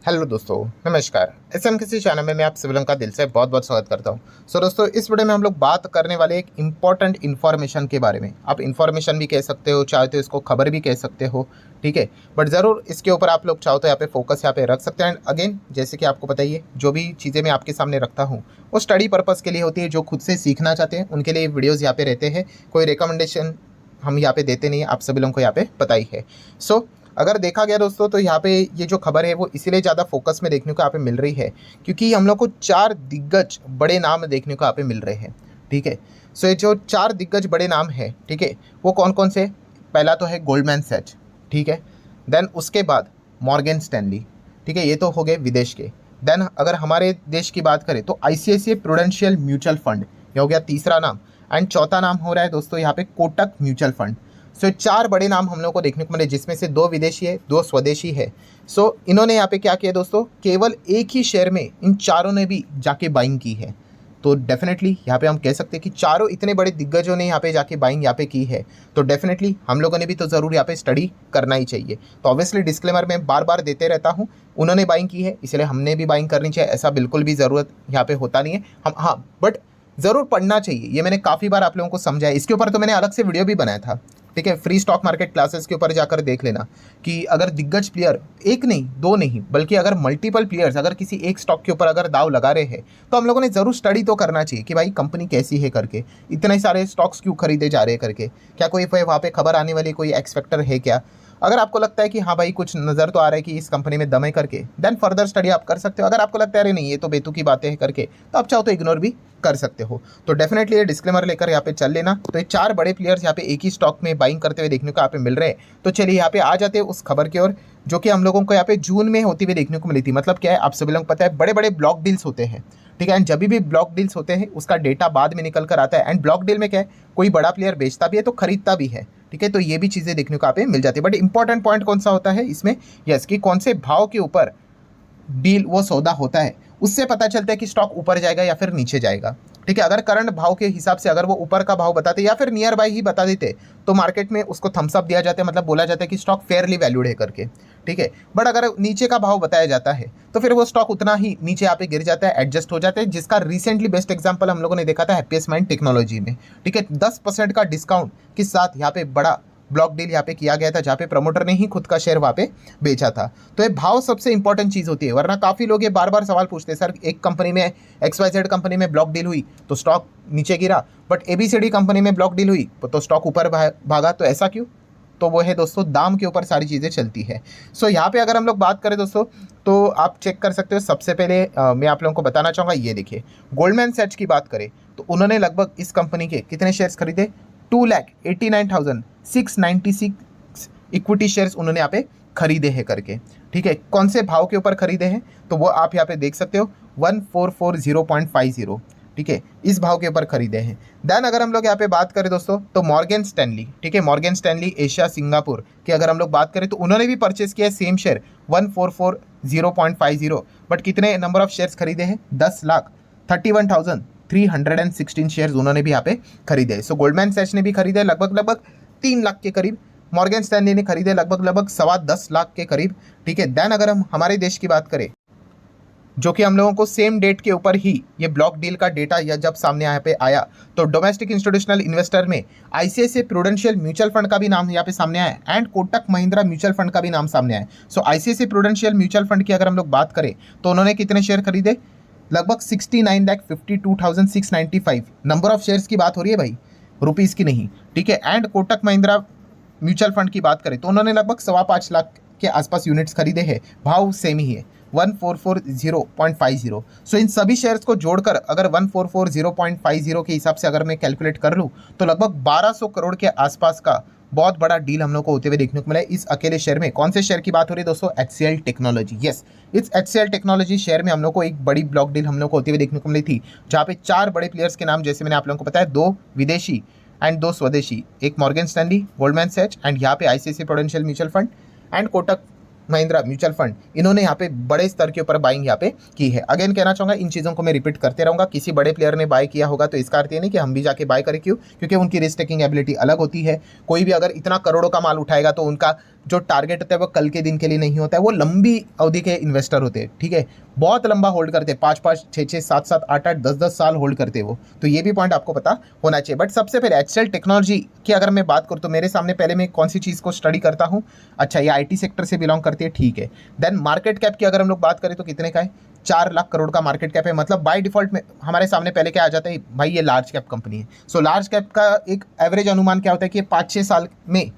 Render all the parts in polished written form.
Hello दोस्तों, नमस्कार। SM channel में मैं आप सभी लोगों का दिल से बहुत बहुत स्वागत करता हूं। दोस्तों, इस वीडियो में हम लोग बात करने वाले एक इम्पॉर्टेंट इन्फॉर्मेशन के बारे में। आप इन्फॉर्मेशन भी कह सकते हो, चाहे तो इसको खबर भी कह सकते हो, ठीक है। बट ज़रूर इसके ऊपर आप लोग चाहो तो यहाँ पे फोकस यहाँ पे रख सकते हैं। एंड अगेन, जैसे कि आपको बताइए, जो भी चीज़ें मैं आपके सामने रखता हूँ वो स्टडी पर्पज़ के लिए होती है। जो खुद से सीखना चाहते हैं उनके लिए वीडियोज़ यहाँ पे रहते हैं। कोई रिकमेंडेशन हम यहाँ पे देते नहीं है, आप सभी लोगों को यहाँ पे पता ही है। अगर देखा गया दोस्तों, तो यहाँ पे ये जो खबर है वो इसीलिए ज़्यादा फोकस में देखने को यहाँ पे मिल रही है क्योंकि हम लोग को 4 दिग्गज बड़े नाम देखने को यहाँ पे मिल रहे हैं, ठीक है। ये जो 4 दिग्गज बड़े नाम है, ठीक है, वो कौन कौन से? पहला तो है गोल्डमैन सैच, ठीक है। देन उसके बाद मॉर्गन स्टैनली, ठीक है, ये तो हो गए विदेश के। देन अगर हमारे देश की बात करें तो ICICI प्रूडेंशियल म्यूचुअल फंड, ये हो गया तीसरा नाम। एंड चौथा नाम हो रहा है दोस्तों यहाँ पे कोटक म्यूचुअल फंड। 4 बड़े नाम हम लोग को देखने को मिले, जिसमें से 2 विदेशी है, 2 स्वदेशी है। इन्होंने यहाँ पे क्या किया दोस्तों, केवल एक ही शेयर में इन चारों ने भी जाके बाइंग की है। तो डेफिनेटली यहाँ पे हम कह सकते हैं कि चारों इतने बड़े दिग्गजों ने यहाँ पे जाके बाइंग यहाँ पे की है। तो डेफिनेटली हम लोगों ने भी तो ज़रूर यहाँ पे स्टडी करना ही चाहिए। तो ऑब्वियसली डिस्क्लेमर मैं बार बार देते रहता हूँ, उन्होंने बाइंग की है इसलिए हमने भी बाइंग करनी चाहिए, ऐसा बिल्कुल भी ज़रूरत यहाँ पे होता नहीं है। हम हाँ, बट ज़रूर पढ़ना चाहिए, ये मैंने काफ़ी बार आप लोगों को समझाया। इसके ऊपर तो मैंने अलग से वीडियो भी बनाया था, ठीक है। फ्री स्टॉक मार्केट क्लासेस के ऊपर जाकर देख लेना कि अगर दिग्गज प्लेयर एक नहीं, 2 नहीं, बल्कि अगर मल्टीपल प्लेयर्स अगर किसी एक स्टॉक के ऊपर अगर दाव लगा रहे हैं तो हम लोगों ने ज़रूर स्टडी तो करना चाहिए कि भाई कंपनी कैसी है करके, इतने सारे स्टॉक्स क्यों खरीदे जा रहे हैं करके, क्या कोई वहाँ पे खबर आने वाली कोई एक्स फैक्टर है क्या। अगर आपको लगता है कि हाँ भाई कुछ नज़र तो आ रहा है कि इस कंपनी में दम है करके, देन फर्दर स्टडी आप कर सकते हो। अगर आपको लगता है अरे नहीं ये तो बेतुकी बातें हैं करके, तो आप चाहो तो इग्नोर भी कर सकते हो। तो डेफिनेटली ये डिस्क्लेमर लेकर यहाँ पे चल लेना। तो ये 4 बड़े प्लेयर्स यहाँ पे एक ही स्टॉक में बाइंग करते हुए देखने को यहाँ पे मिल रहे हैं। तो चलिए यहाँ पे आ जाते हैं उस खबर की ओर, जो कि हम लोगों को यहाँ पे जून में होती हुई देखने को मिली थी। मतलब क्या है, आप सभी लोगों को पता है, बड़े बड़े ब्लॉक डील्स होते हैं, ठीक है। एंड जब भी ब्लॉक डील्स होते हैं उसका डेटा बाद में निकल कर आता है। एंड ब्लॉक डील में क्या है, कोई बड़ा प्लेयर बेचता भी है तो खरीदता भी है, ठीक है। तो ये भी चीज़ें देखने को यहाँ पे मिल जाती है। बट इंपॉर्टेंट पॉइंट कौन सा होता है इसमें, यस, कि कौन से भाव के ऊपर डील वो सौदा होता है, उससे पता चलता है कि स्टॉक ऊपर जाएगा या फिर नीचे जाएगा, ठीक है। अगर करंट भाव के हिसाब से अगर वो ऊपर का भाव बताते या फिर नियर बाय ही बता देते तो मार्केट में उसको थम्स अप दिया जाता है, मतलब बोला जाता है कि स्टॉक फेयरली वैल्यूड है करके, ठीक है। बट अगर नीचे का भाव बताया जाता है तो फिर वो स्टॉक उतना ही नीचे यहाँ पे गिर जाता है, एडजस्ट हो जाता है। जिसका रिसेंटली बेस्ट एग्जांपल हम लोगों ने देखा था हैप्पीएस्ट माइंड टेक्नोलॉजी में, ठीक है। 10% का डिस्काउंट के साथ यहाँ पे बड़ा ब्लॉक डील यहाँ पे किया गया था, जहाँ पे प्रमोटर ने ही खुद का शेयर वहाँ पे बेचा था। तो ये भाव सबसे इंपॉर्टेंट चीज़ होती है, वरना काफ़ी लोग ये बार बार सवाल पूछते हैं, सर एक कंपनी में XYZ कंपनी में ब्लॉक डील हुई तो स्टॉक नीचे गिरा, बट ABCD कंपनी में ब्लॉक डील हुई तो स्टॉक ऊपर भागा, तो ऐसा क्यों? तो वो है दोस्तों, दाम के ऊपर सारी चीज़ें चलती है। यहाँ पे अगर हम लोग बात करें दोस्तों, तो आप चेक कर सकते हो। सबसे पहले मैं आप लोगों को बताना चाहूँगा, ये देखिए, गोल्डमैन सैच की बात करें तो उन्होंने लगभग इस कंपनी के कितने शेयर्स खरीदे, 2,89,696 इक्विटी शेयर्स उन्होंने यहाँ पे खरीदे हैं करके, ठीक है। कौन से भाव के ऊपर खरीदे हैं तो वो आप यहाँ पे देख सकते हो, 1440.50, ठीक है, इस भाव के ऊपर खरीदे हैं। देन अगर हम लोग यहाँ पे बात करें दोस्तों, तो मॉर्गन स्टैनली, ठीक है, मॉर्गन स्टैनली एशिया सिंगापुर की अगर हम लोग बात करें तो उन्होंने भी परचेस किया है सेम शेयर 1440.50। बट कितने नंबर ऑफ शेयर्स खरीदे हैं, 10,31,316 शेयर्स उन्होंने भी यहाँ पे खरीदे। गोल्डमैन सैच ने भी खरीदे लगभग 3 लाख के करीब, मॉर्गन स्टैनली ने खरीदे लगभग 10.25 लाख के करीब, ठीक है। देन अगर हम हमारे देश की बात करें, जो कि हम लोगों को सेम डेट के ऊपर ही ये ब्लॉक डील का डेटा या जब सामने यहाँ पे आया, तो डोमेस्टिक इंस्टीट्यूशनल इन्वेस्टर में ICICI प्रूडेंशियल म्यूचुअल फंड का भी नाम यहाँ पे सामने आया and Kotak Mahindra mutual fund का भी नाम सामने आया। ICICI प्रूडेंशियल म्यूचुअल फंड की अगर हम लोग बात करें तो उन्होंने कितने शेयर खरीदे, लगभग 69,52,695 नंबर ऑफ शेयर्स की बात हो रही है भाई, रुपीज़ की नहीं, ठीक है। And Kotak Mahindra mutual fund की बात करें तो उन्होंने लगभग 5.25 लाख के आसपास यूनिट्स खरीदे हैं, भाव सेम ही है 1440.50। इन सभी शेयर्स को जोड़कर अगर 1440.50 के हिसाब से अगर मैं कैलकुलेट कर लूँ तो लगभग 1200 करोड़ के आसपास का बहुत बड़ा डील हम लोग को होते हुए देखने को मिला है इस अकेले शेयर में। कौन से शेयर की बात हो रही है दोस्तों, HCL टेक्नोलॉजी। यस, इस HCL टेक्नोलॉजी शेयर में हम लोग को एक बड़ी ब्लॉक डील हम लोग को होते हुए देखने को मिली थी, जहाँ पे 4 बड़े प्लेयर्स के नाम जैसे मैंने आप लोगों को बताया, 2 विदेशी एंड 2 स्वदेशी, एक Morgan Stanley, Goldman Sachs and यहाँ पे ICICI prudential mutual fund and Kotak Mahindra mutual fund, इन्होंने यहाँ पे बड़े स्तर के ऊपर बाइंग यहाँ पे की है। अगेन कहना चाहूँगा, इन चीज़ों को मैं रिपीट करते रहूँगा, किसी बड़े प्लेयर ने बाय किया होगा तो इसका अर्थ ये नहीं कि हम भी जाके बाय करें। क्यों? क्योंकि उनकी रिस्क टेकिंग एबिलिटी अलग होती है। कोई भी अगर इतना करोड़ों का माल उठाएगा तो उनका जो टारगेट होता है वो कल के दिन के लिए नहीं होता है, वो लंबी अवधि के इन्वेस्टर होते हैं। ठीक है, बहुत लंबा होल्ड करते हैं, 5-5, 6-6, 7-7, 8-8, 10-10 साल होल्ड करते हैं वो। तो ये भी पॉइंट आपको पता होना चाहिए। बट सबसे पहले एक्सेल टेक्नोलॉजी की अगर मैं बात करूँ तो मेरे सामने पहले मैं कौन सी चीज़ को स्टडी करता हूँ। अच्छा, ये IT सेक्टर से बिलोंग करती है, ठीक है। देन मार्केट कैप की अगर हम लोग बात करें तो कितने का है? 4 लाख करोड़ का मार्केट कैप है। मतलब बाय डिफॉल्ट में हमारे सामने पहले क्या आ जाता है भाई, ये लार्ज कैप कंपनी है। सो लार्ज कैप का एक एवरेज अनुमान क्या होता है कि 5-6 साल में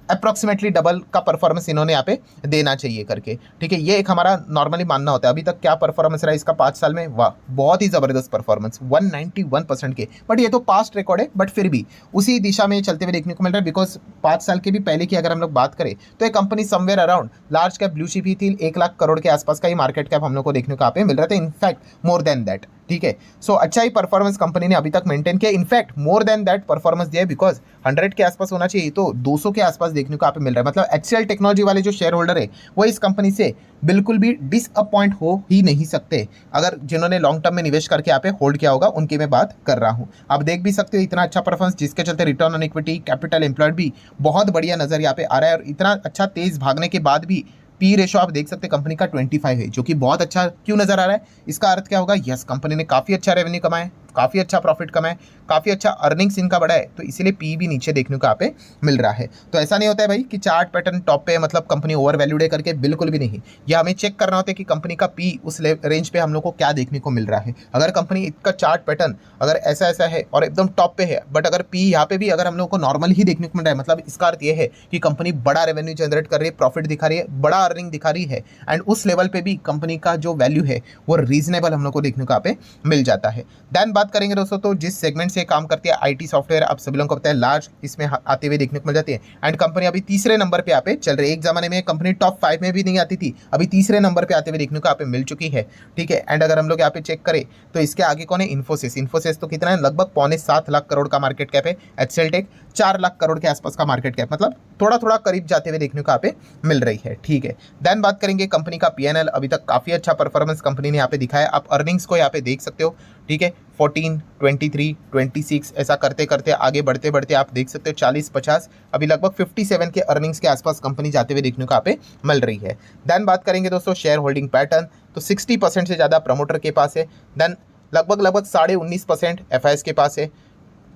अप्रॉक्सीमेटली डबल का परफॉर्मेंस इन्होंने यहाँ पे देना चाहिए करके। ठीक है, ये एक हमारा नॉर्मली मानना होता है। अभी तक क्या परफॉर्मेंस रहा इसका 5 साल में? वाह, बहुत ही ज़बरदस्त परफॉर्मेंस, 191% के। बट ये तो पास्ट रिकॉर्ड है, बट फिर भी उसी दिशा में चलते हुए देखने को मिल रहा है। बिकॉज 5 साल के भी पहले की अगर हम लोग बात करें तो ये company somewhere around large cap blue chip ही थी। 1 लाख करोड़ के आसपास का ही मार्केट कैप हम लोग को देखने को यहाँ पे मिल रहा था। In fact more than that. ठीक है, सो अच्छा ही परफॉर्मेंस कंपनी ने अभी तक मेंटेन किया। In fact more than that performance दिया है, बिकॉज 100 के आसपास होना चाहिए, तो 200 के आसपास देखने को यहाँ पे मिल रहा है। मतलब HCL टेक्नोलॉजी वाले जो शेयर होल्डर है वो इस कंपनी से बिल्कुल भी डिसअपॉइंट हो ही नहीं सकते। अगर जिन्होंने लॉन्ग टर्म में निवेश करके यहाँ पे होल्ड किया होगा उनकी मैं बात कर रहा हूँ। आप देख भी सकते हो इतना अच्छा परफॉर्मेंस, जिसके चलते return on equity, capital employed भी बहुत बढ़िया नजर यहाँ पे आ रहा है। और इतना अच्छा तेज भागने के बाद भी पी रेशो आप देख सकते हैं कंपनी का 25 है, जो कि बहुत अच्छा क्यों नजर आ रहा है? इसका अर्थ क्या होगा? यस, कंपनी ने काफ़ी अच्छा रेवेन्यू कमाया, काफ़ी अच्छा प्रॉफिट कमाए, काफ़ी अच्छा अर्निंग्स इनका बढ़ा है, तो इसीलिए पी भी नीचे देखने को यहाँ पे मिल रहा है। तो ऐसा नहीं होता है भाई कि चार्ट पैटर्न टॉप पे मतलब कंपनी ओवर वैल्यूड है करके, बिल्कुल भी नहीं। यह हमें चेक करना होता है कि कंपनी का पी उस रेंज पे हम लोग को क्या देखने को मिल रहा है। अगर कंपनी का चार्ट पैटर्न अगर ऐसा ऐसा है और एकदम टॉप पे है, बट अगर पी यहाँ पे भी अगर हम लोग को नॉर्मल ही देखने को मिल रहा है, मतलब इसका अर्थ ये है कि कंपनी बड़ा रेवेन्यू जनरेट कर रही है, प्रॉफिट दिखा रही है, बड़ा अर्निंग दिखा रही है, एंड उस लेवल पे भी कंपनी का जो वैल्यू है वो रीजनेबल हम लोग को देखने को यहाँ पे मिल जाता है। देन बात करेंगे दोस्तों, तो जिस सेगमेंट से काम करती है IT सॉफ्टवेयर, आप सभी लोगों को पता है लार्ज इसमें आते हुए देखने को मिल जाती है। एंड कंपनी अभी तीसरे नंबर पे यहाँ पे चल रही है। एक जमाने में कंपनी टॉप 5 में भी नहीं आती थी, अभी तीसरे नंबर पे आते हुए देखने को यहाँ पे मिल चुकी है। ठीक है, एंड अगर हम लोग यहाँ पे चेक करें तो इसके आगे कौन है? इन्फोसिस। इन्फोसिस तो कितना है? लगभग 6.25 लाख करोड़ का मार्केट कैप है। HCL टेक 4 लाख करोड़ के आसपास का मार्केट कैप, मतलब थोड़ा थोड़ा करीब जाते हुए देखने को यहाँ पे मिल रही है। ठीक है, देन बात करेंगे कंपनी का PNL। अभी तक काफ़ी अच्छा परफॉर्मेंस कंपनी ने यहाँ पे दिखाया। आप अर्निंग्स को यहाँ पे देख सकते हो। ठीक है, 14, 23, 26 ऐसा करते करते आगे बढ़ते बढ़ते आप देख सकते हो 40, 50, अभी लगभग 57 के अर्निंग्स के आसपास कंपनी जाते हुए देखने को यहाँ पे मिल रही है। देन बात करेंगे दोस्तों शेयर होल्डिंग पैटर्न, तो 60% से ज़्यादा प्रमोटर के पास है। देन लगभग 19.5% FIS के पास है,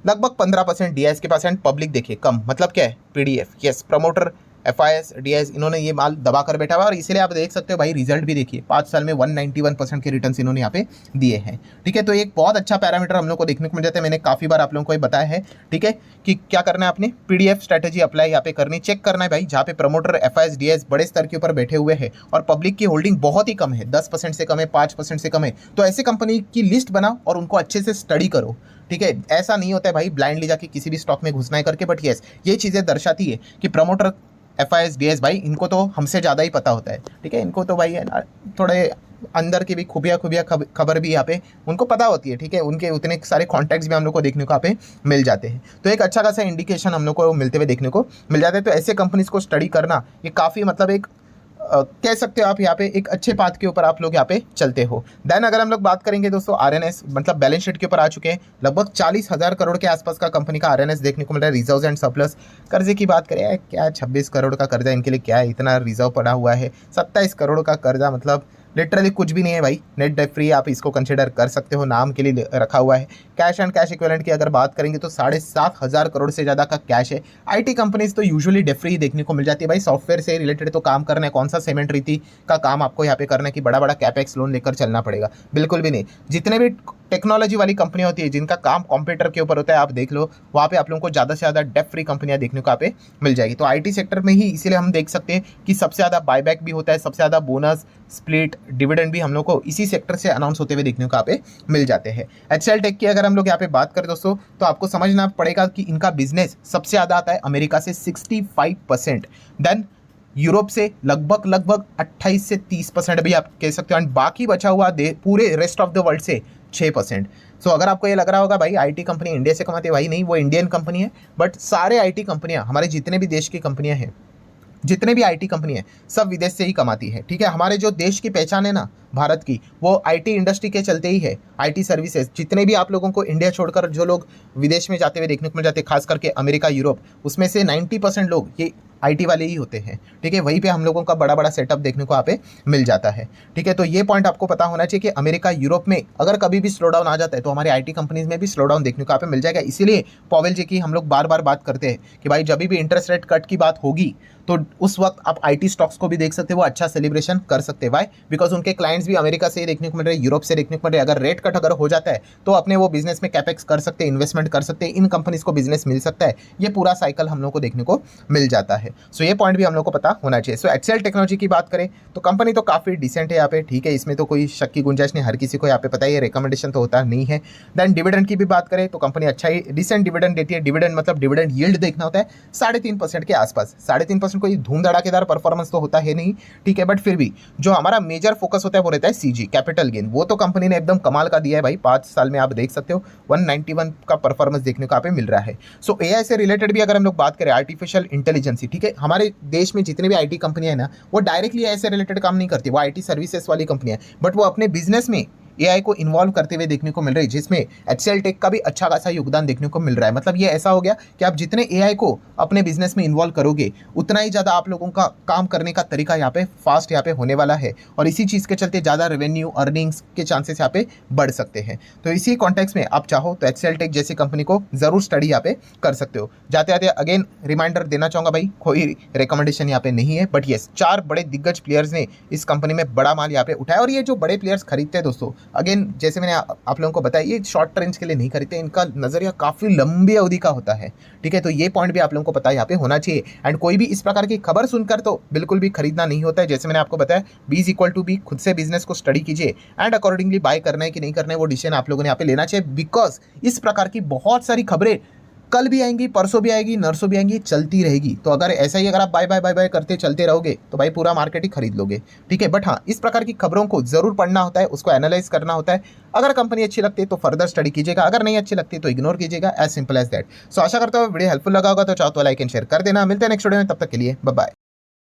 लगभग 15% DIS के पास है। एंड पब्लिक देखिए कम, मतलब क्या है? PDF। Yes, promoter, FIS, DIS इन्होंने ये माल दबा कर बैठा हुआ, और इसीलिए आप देख सकते हो भाई रिजल्ट भी देखिए, 5 साल में 191% के रिटर्न्स इन्होंने यहाँ पे दिए हैं। ठीक है, तो एक बहुत अच्छा पैरामीटर हम लोग को देखने को मिल जाता है। मैंने काफ़ी बार आप लोगों को ये बताया है। ठीक है, कि क्या करना है, आपने PDF स्ट्रैटेजी अप्लाई यहाँ पे करनी, चेक करना है भाई, जहाँ पे प्रमोटर, FIS, DIS बड़े स्तर के ऊपर बैठे हुए हैं और पब्लिक की होल्डिंग बहुत ही कम है, 10% से कम है, 5% से कम है, तो ऐसे कंपनी की लिस्ट बनाओ और उनको अच्छे से स्टडी करो। ठीक है, ऐसा नहीं होता है भाई ब्लाइंडली जाके किसी भी स्टॉक में घुसना है करके। बट यस, ये चीज़ें दर्शाती है कि प्रमोटर, FIS, DIS भाई इनको तो हमसे ज़्यादा ही पता होता है। ठीक है, इनको तो भाई है ना थोड़े अंदर की भी खुबिया खबर भी यहाँ पे उनको पता होती है। ठीक है, उनके उतने सारे कॉन्टैक्ट्स भी हम लोग को देखने को यहाँ पे मिल जाते हैं, तो एक अच्छा खासा इंडिकेशन हम लोग को मिलते हुए देखने को मिल जाता है। तो ऐसे कंपनीज को स्टडी करना ये काफ़ी मतलब एक कह सकते हो आप यहाँ पे एक अच्छे पाथ के ऊपर आप लोग यहाँ पे चलते हो। देन अगर हम लोग बात करेंगे दोस्तों RNS, मतलब बैलेंस शीट के ऊपर आ चुके हैं, लगभग 40,000 करोड़ के आसपास का कंपनी का RNS देखने को मिल रहा है। रिजर्व्स एंड सरप्लस, कर्जे की बात करें क्या 26 करोड़ का कर्जा इनके लिए क्या है, इतना रिजर्व पड़ा हुआ है। 27 करोड़ का कर्जा, मतलब लिटरली कुछ भी नहीं है भाई, नेट डेट फ्री आप इसको कंसिडर कर सकते हो, नाम के लिए रखा हुआ है। कैश एंड कैश इक्विवेलेंट की अगर बात करेंगे तो 7,500 करोड़ से ज़्यादा का कैश है। IT कंपनीज तो यूजुअली डेट फ्री देखने को मिल जाती है भाई, सॉफ्टवेयर से रिलेटेड तो काम करना है, कौन सा सीमेंट रीति का काम आपको यहाँ पे करना है कि बड़ा बड़ा कैपेक्स लोन लेकर चलना पड़ेगा, बिल्कुल भी नहीं। जितने भी टेक्नोलॉजी वाली कंपनियां होती है जिनका काम कंप्यूटर के ऊपर होता है, आप देख लो वहाँ पे आप लोगों को ज़्यादा से ज़्यादा डेट फ्री कंपनियां देखने को यहाँ पे मिल जाएगी। तो IT सेक्टर में ही इसीलिए हम देख सकते हैं कि सबसे ज़्यादा बायबैक भी होता है, सबसे ज़्यादा बोनस, स्प्लिट, डिविडेंड भी हम लोग को इसी सेक्टर से अनाउंस होते हुए देखने को यहाँ पे मिल जाते हैं। HCL टेक की अगर हम लोग यहाँ पे बात करें दोस्तों, तो आपको समझना पड़ेगा कि इनका बिजनेस सबसे ज़्यादा आता है अमेरिका से 65%, देन यूरोप से लगभग 28 से 30% भी आप कह सकते हो, एंड बाकी बचा हुआ पूरे रेस्ट ऑफ द वर्ल्ड से 6%। सो अगर आपको ये लग रहा होगा भाई IT कंपनी इंडिया से कमाती है, भाई नहीं, वो इंडियन कंपनी है, बट सारे IT कंपनियां, हमारे जितने भी देश की कंपनियां हैं जितने भी आईटी कंपनी है सब विदेश से ही कमाती है, ठीक है। हमारे जो देश की पहचान है ना भारत की, वो आईटी इंडस्ट्री के चलते ही है। आईटी सर्विसेज, जितने भी आप लोगों को इंडिया छोड़कर जो लोग विदेश में जाते हुए देखने को मिल जाते हैं, खास करके अमेरिका, यूरोप, उसमें से 90% लोग ये आईटी वाले ही होते हैं, ठीक है। वहीं पे हम लोगों का बड़ा बड़ा सेटअप देखने को यहाँ पे मिल जाता है, ठीक है। तो ये पॉइंट आपको पता होना चाहिए कि अमेरिका, यूरोप में अगर कभी भी स्लो डाउन आ जाता है तो हमारे आईटी कंपनीज में भी स्लो डाउन देखने को यहाँ पे मिल जाएगा। इसीलिए पॉवेल जी की हम लोग बार बार बात करते हैं कि भाई जब भी इंटरेस्ट रेट कट की बात होगी तो उस वक्त आप आईटी स्टॉक्स को भी देख सकते हैं, वो अच्छा सेलिब्रेशन कर सकते हैं। वाई? बिकॉज उनके क्लाइंट्स भी अमेरिका से देखने को मिल रहे हैं, यूरोप से देखने को मिल रहे हैं। अगर रेट कट अगर हो जाता है तो अपने वो बिजनेस में कैपेक्स कर सकते हैं, इन्वेस्टमेंट कर सकते हैं, इन कंपनीज को बिजनेस मिल सकता है। ये पूरा साइकिल हम लोग को देखने को मिल जाता है। सो ये पॉइंट भी हम लोग को पता होना चाहिए। सो एक्सेल टेक्नोलॉजी की बात करें तो कंपनी तो काफी डिसेंट है यहाँ पे, ठीक है। इसमें तो कोई शक की गुंजाइश नहीं, हर किसी को यहाँ पे पता है, रिकमेंडेशन तो होता नहीं है। देन डिविडेंड की भी बात करें तो कंपनी अच्छा ही डिसेंट डिविडेंड देती है। डिविडेंड मतलब डिविडेंड यील्ड देखना होता है 3.5% के आसपास। 3.5% कोई धूम धड़ाकेदार परफॉर्मेंस तो होता है नहीं, ठीक है। बट फिर भी जो हमारा मेजर फोकस होता है वो रहता है सीजी, कैपिटल गेन। वो तो कंपनी ने एकदम कमाल का दिया है भाई, 5 साल में आप देख सकते हो 191 का परफॉर्मेंस देखने को यहाँ पे मिल रहा है। सो एआई से रिलेटेड भी अगर हम लोग बात करें, आर्टिफिशियल इंटेलिजेंस, ठीक है। हमारे देश में जितने भी आईटी कंपनियां हैं ना, वो डायरेक्टली एआई से रिलेटेड काम नहीं करती, वो आईटी सर्विसेज वाली कंपनियां हैं, बट वो अपने बिजनेस में एआई को इन्वॉल्व करते हुए देखने को मिल रही है, जिसमें एचसीएल टेक का भी अच्छा खासा योगदान देखने को मिल रहा है। मतलब ये ऐसा हो गया कि आप जितने एआई को अपने बिजनेस में इन्वॉल्व करोगे उतना ही ज़्यादा आप लोगों का काम करने का तरीका यहाँ पे फास्ट यहाँ पे होने वाला है, और इसी चीज़ के चलते ज़्यादा रेवेन्यू अर्निंग्स के चांसेस यहाँ पे बढ़ सकते हैं। तो इसी कॉन्टेक्स्ट में आप चाहो तो एचसीएल टेक जैसी कंपनी को जरूर स्टडी यहाँ पे कर सकते हो। जाते जाते अगेन रिमाइंडर देना चाहूँगा भाई, कोई रिकमेंडेशन यहाँ पे नहीं है, बट येस 4 बड़े दिग्गज प्लेयर्स ने इस कंपनी में बड़ा माल यहाँ पे उठाया। और ये जो बड़े प्लेयर्स खरीदते हैं दोस्तों, अगेन जैसे मैंने आप लोगों को बताया, ये शॉर्ट रेंज के लिए नहीं खरीदते, इनका नजरिया काफी लंबी अवधि का होता है, ठीक है। तो ये पॉइंट भी आप लोगों को पता यहाँ पे होना चाहिए। एंड कोई भी इस प्रकार की खबर सुनकर तो बिल्कुल भी खरीदना नहीं होता है। जैसे मैंने आपको बताया, B=B, खुद से बिजनेस को स्टडी कीजिए एंड अकॉर्डिंगली बाय करना है कि नहीं करना है वो डिसीजन आप लोगों ने यहाँ पे लेना चाहिए। बिकॉज इस प्रकार की बहुत सारी खबरें कल भी आएंगी, परसों भी आएगी, नरसों भी आएंगी, चलती रहेगी। तो अगर ऐसा ही अगर आप बाय बाय बाय बाय करते चलते रहोगे तो भाई पूरा मार्केट ही खरीद लोगे, ठीक है। बट हाँ, इस प्रकार की खबरों को जरूर पढ़ना होता है, उसको एनालाइज करना होता है। अगर कंपनी अच्छी लगती है तो फर्दर स्टडी कीजिएगा, अगर नहीं अच्छी लगती तो इग्नोर कीजिएगा, एज सिंपल एज दैट। सो आशा करता हूँ वीडियो हेल्पफुल लगा होगा, तो चाहो तो लाइक एंड शेयर कर देना। मिलते हैं नेक्स्ट वीडियो में, तब तक के लिए बाय बाय।